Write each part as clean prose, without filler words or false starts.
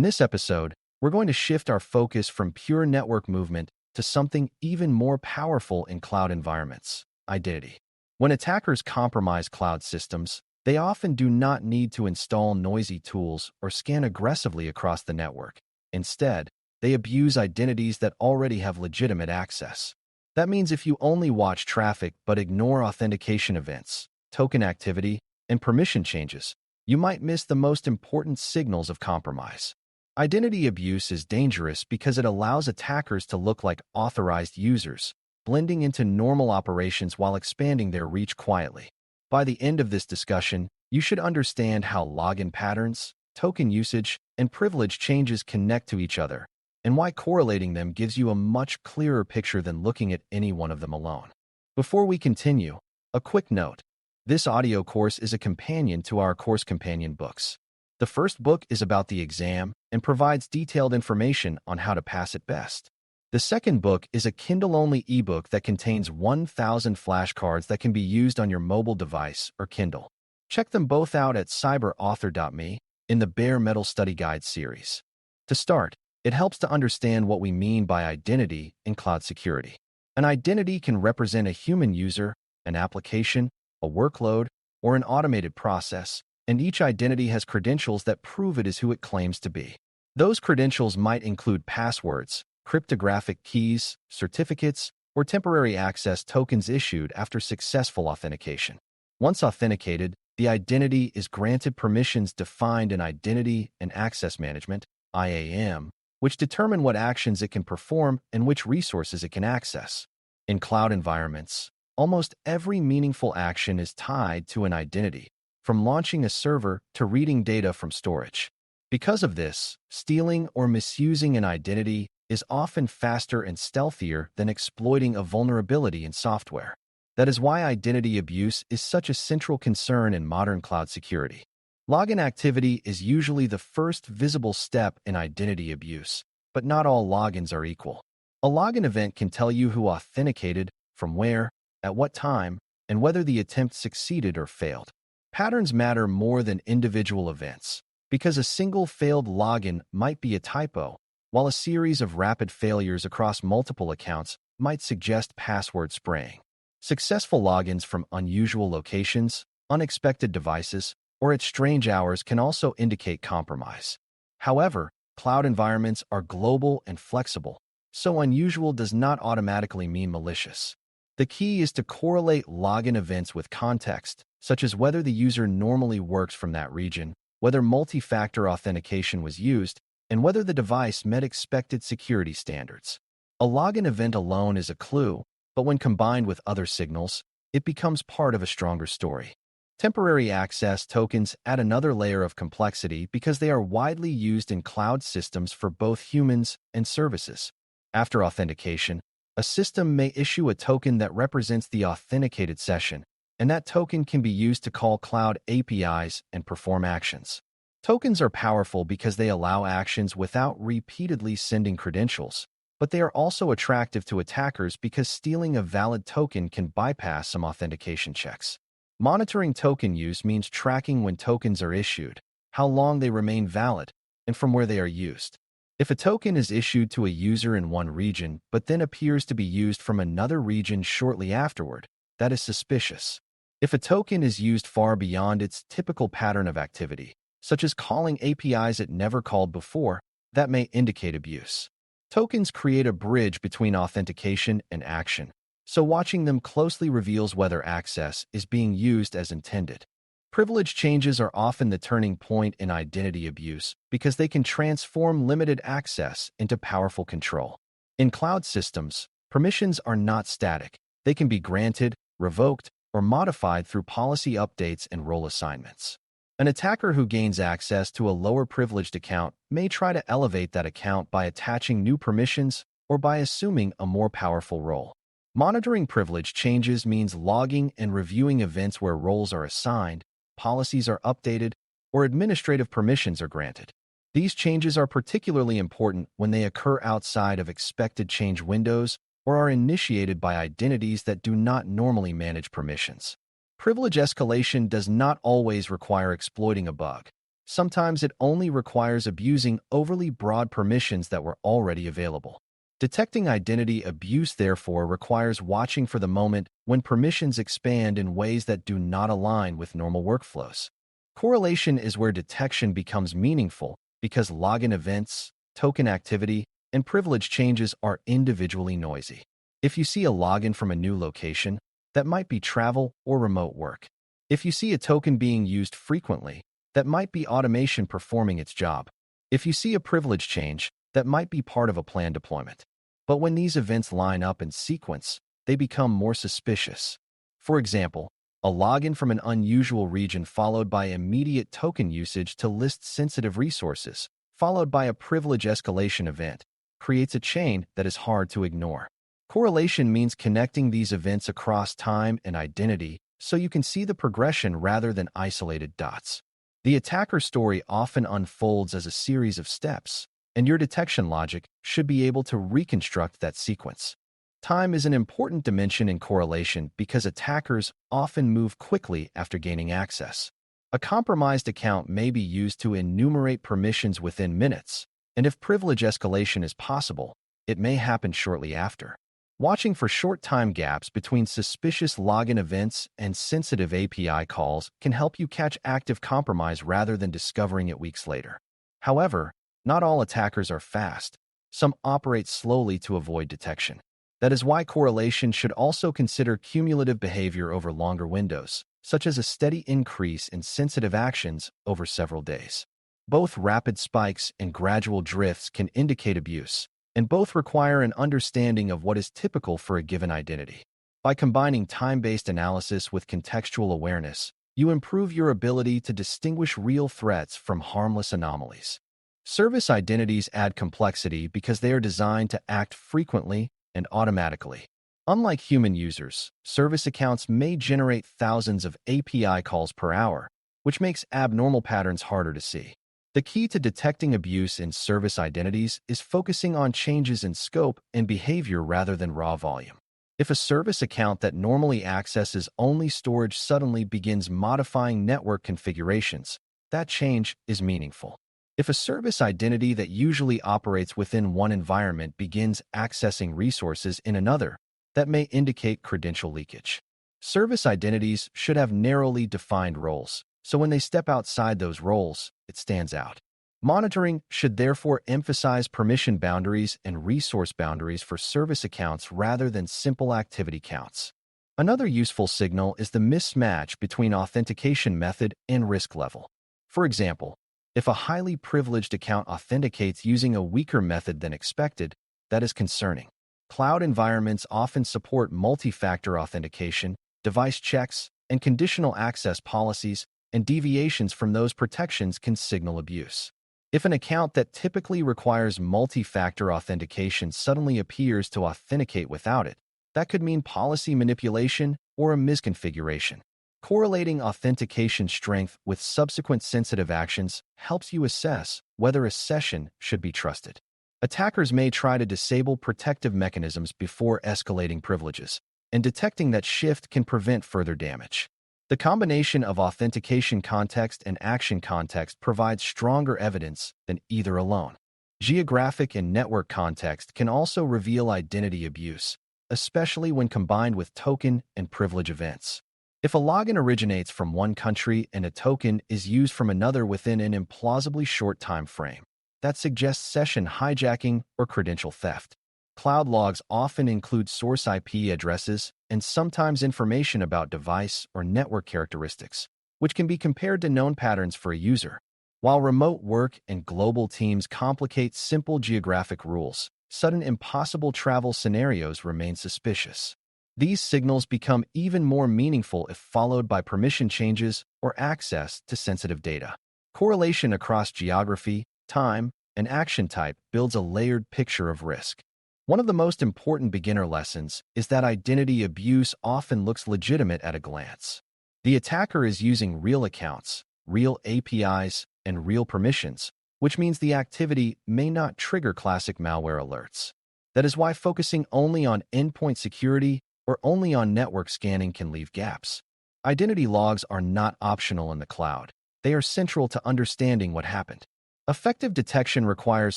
this episode, we're going to shift our focus from pure network movement to something even more powerful in cloud environments: identity. When attackers compromise cloud systems, they often do not need to install noisy tools or scan aggressively across the network. Instead, they abuse identities that already have legitimate access. That means if you only watch traffic but ignore authentication events, token activity, and permission changes, you might miss the most important signals of compromise. Identity abuse is dangerous because it allows attackers to look like authorized users, blending into normal operations while expanding their reach quietly. By the end of this discussion, you should understand how login patterns, token usage, and privilege changes connect to each other, and why correlating them gives you a much clearer picture than looking at any one of them alone. Before we continue, a quick note. This audio course is a companion to our Course Companion books. The first book is about the exam and provides detailed information on how to pass it best. The second book is a Kindle-only ebook that contains 1,000 flashcards that can be used on your mobile device or Kindle. Check them both out at cyber.author.me in the Bare Metal Study Guide series. To start, it helps to understand what we mean by identity in cloud security. An identity can represent a human user, an application, a workload, or an automated process, and each identity has credentials that prove it is who it claims to be. Those credentials might include passwords, cryptographic keys, certificates, or temporary access tokens issued after successful authentication. Once authenticated, the identity is granted permissions defined in Identity and Access Management, IAM, which determine what actions it can perform and which resources it can access. In cloud environments, almost every meaningful action is tied to an identity, from launching a server to reading data from storage. Because of this, stealing or misusing an identity is often faster and stealthier than exploiting a vulnerability in software. That is why identity abuse is such a central concern in modern cloud security. Login activity is usually the first visible step in identity abuse, but not all logins are equal. A login event can tell you who authenticated, from where, at what time, and whether the attempt succeeded or failed. Patterns matter more than individual events, because a single failed login might be a typo, while a series of rapid failures across multiple accounts might suggest password spraying. Successful logins from unusual locations, unexpected devices, or at strange hours can also indicate compromise. However, cloud environments are global and flexible, so unusual does not automatically mean malicious. The key is to correlate login events with context, such as whether the user normally works from that region, whether multi-factor authentication was used, and whether the device met expected security standards. A login event alone is a clue, but when combined with other signals, it becomes part of a stronger story. Temporary access tokens add another layer of complexity because they are widely used in cloud systems for both humans and services. After authentication, a system may issue a token that represents the authenticated session, and that token can be used to call cloud APIs and perform actions. Tokens are powerful because they allow actions without repeatedly sending credentials, but they are also attractive to attackers because stealing a valid token can bypass some authentication checks. Monitoring token use means tracking when tokens are issued, how long they remain valid, and from where they are used. If a token is issued to a user in one region but then appears to be used from another region shortly afterward, that is suspicious. If a token is used far beyond its typical pattern of activity, such as calling APIs it never called before, that may indicate abuse. Tokens create a bridge between authentication and action, so watching them closely reveals whether access is being used as intended. Privilege changes are often the turning point in identity abuse because they can transform limited access into powerful control. In cloud systems, permissions are not static. They can be granted, revoked, or modified through policy updates and role assignments. An attacker who gains access to a lower privileged account may try to elevate that account by attaching new permissions or by assuming a more powerful role. Monitoring privilege changes means logging and reviewing events where roles are assigned, policies are updated, or administrative permissions are granted. These changes are particularly important when they occur outside of expected change windows or are initiated by identities that do not normally manage permissions. Privilege escalation does not always require exploiting a bug. Sometimes it only requires abusing overly broad permissions that were already available. Detecting identity abuse, therefore, requires watching for the moment when permissions expand in ways that do not align with normal workflows. Correlation is where detection becomes meaningful because login events, token activity, and privilege changes are individually noisy. If you see a login from a new location, that might be travel or remote work. If you see a token being used frequently, that might be automation performing its job. If you see a privilege change, that might be part of a planned deployment. But when these events line up in sequence, they become more suspicious. For example, a login from an unusual region followed by immediate token usage to list sensitive resources, followed by a privilege escalation event, creates a chain that is hard to ignore. Correlation means connecting these events across time and identity so you can see the progression rather than isolated dots. The attacker story often unfolds as a series of steps, and your detection logic should be able to reconstruct that sequence. Time is an important dimension in correlation because attackers often move quickly after gaining access. A compromised account may be used to enumerate permissions within minutes, and if privilege escalation is possible, it may happen shortly after. Watching for short time gaps between suspicious login events and sensitive API calls can help you catch active compromise rather than discovering it weeks later. However, not all attackers are fast. Some operate slowly to avoid detection. That is why correlation should also consider cumulative behavior over longer windows, such as a steady increase in sensitive actions over several days. Both rapid spikes and gradual drifts can indicate abuse, and both require an understanding of what is typical for a given identity. By combining time-based analysis with contextual awareness, you improve your ability to distinguish real threats from harmless anomalies. Service identities add complexity because they are designed to act frequently and automatically. Unlike human users, service accounts may generate thousands of API calls per hour, which makes abnormal patterns harder to see. The key to detecting abuse in service identities is focusing on changes in scope and behavior rather than raw volume. If a service account that normally accesses only storage suddenly begins modifying network configurations, that change is meaningful. If a service identity that usually operates within one environment begins accessing resources in another, that may indicate credential leakage. Service identities should have narrowly defined roles, so when they step outside those roles, it stands out. Monitoring should therefore emphasize permission boundaries and resource boundaries for service accounts rather than simple activity counts. Another useful signal is the mismatch between authentication method and risk level. For example, if a highly privileged account authenticates using a weaker method than expected, that is concerning. Cloud environments often support multi-factor authentication, device checks, and conditional access policies, and deviations from those protections can signal abuse. If an account that typically requires multi-factor authentication suddenly appears to authenticate without it, that could mean policy manipulation or a misconfiguration. Correlating authentication strength with subsequent sensitive actions helps you assess whether a session should be trusted. Attackers may try to disable protective mechanisms before escalating privileges, and detecting that shift can prevent further damage. The combination of authentication context and action context provides stronger evidence than either alone. Geographic and network context can also reveal identity abuse, especially when combined with token and privilege events. If a login originates from one country and a token is used from another within an implausibly short time frame, that suggests session hijacking or credential theft. Cloud logs often include source IP addresses and sometimes information about device or network characteristics, which can be compared to known patterns for a user. While remote work and global teams complicate simple geographic rules, sudden impossible travel scenarios remain suspicious. These signals become even more meaningful if followed by permission changes or access to sensitive data. Correlation across geography, time, and action type builds a layered picture of risk. One of the most important beginner lessons is that identity abuse often looks legitimate at a glance. The attacker is using real accounts, real APIs, and real permissions, which means the activity may not trigger classic malware alerts. That is why focusing only on endpoint security or only on network scanning can leave gaps. Identity logs are not optional in the cloud. They are central to understanding what happened. Effective detection requires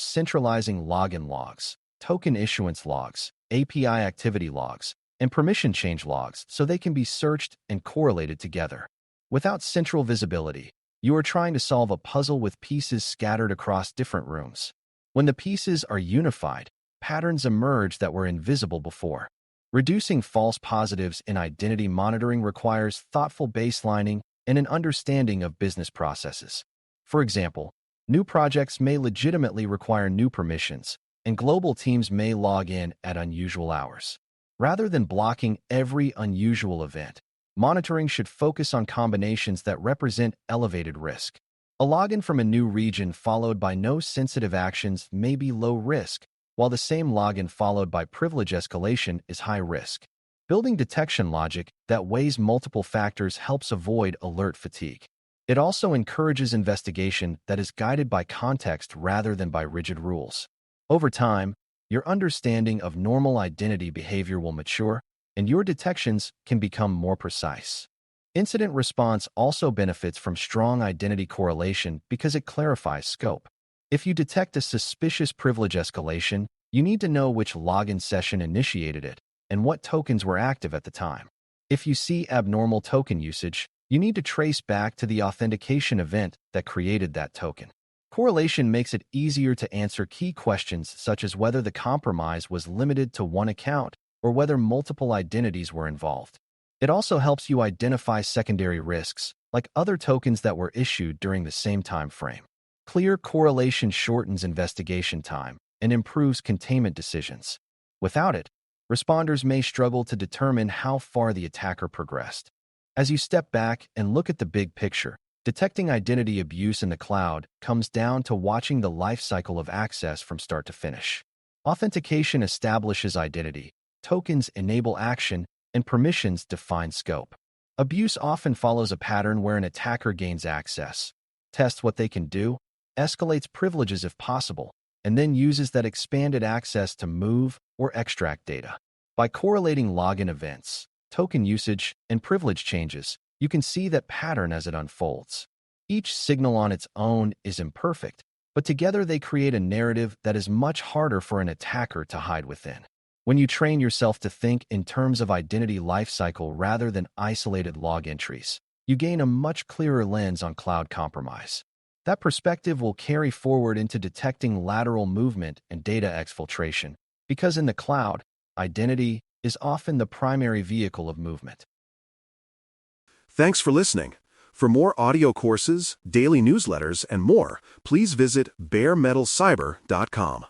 centralizing login logs, token issuance logs, API activity logs, and permission change logs so they can be searched and correlated together. Without central visibility, you are trying to solve a puzzle with pieces scattered across different rooms. When the pieces are unified, patterns emerge that were invisible before. Reducing false positives in identity monitoring requires thoughtful baselining and an understanding of business processes. For example, new projects may legitimately require new permissions, and global teams may log in at unusual hours. Rather than blocking every unusual event, monitoring should focus on combinations that represent elevated risk. A login from a new region followed by no sensitive actions may be low risk, while the same login followed by privilege escalation is high risk. Building detection logic that weighs multiple factors helps avoid alert fatigue. It also encourages investigation that is guided by context rather than by rigid rules. Over time, your understanding of normal identity behavior will mature, and your detections can become more precise. Incident response also benefits from strong identity correlation because it clarifies scope. If you detect a suspicious privilege escalation, you need to know which login session initiated it and what tokens were active at the time. If you see abnormal token usage, you need to trace back to the authentication event that created that token. Correlation makes it easier to answer key questions such as whether the compromise was limited to one account or whether multiple identities were involved. It also helps you identify secondary risks, like other tokens that were issued during the same time frame. Clear correlation shortens investigation time and improves containment decisions. Without it, responders may struggle to determine how far the attacker progressed. As you step back and look at the big picture, detecting identity abuse in the cloud comes down to watching the life cycle of access from start to finish. Authentication establishes identity, tokens enable action, and permissions define scope. Abuse often follows a pattern where an attacker gains access, tests what they can do, escalates privileges if possible, and then uses that expanded access to move or extract data. By correlating login events, token usage, and privilege changes, you can see that pattern as it unfolds. Each signal on its own is imperfect, but together they create a narrative that is much harder for an attacker to hide within. When you train yourself to think in terms of identity lifecycle rather than isolated log entries, you gain a much clearer lens on cloud compromise. That perspective will carry forward into detecting lateral movement and data exfiltration, because in the cloud, identity is often the primary vehicle of movement. Thanks for listening. For more audio courses, daily newsletters, and more, please visit DailyCyber.News.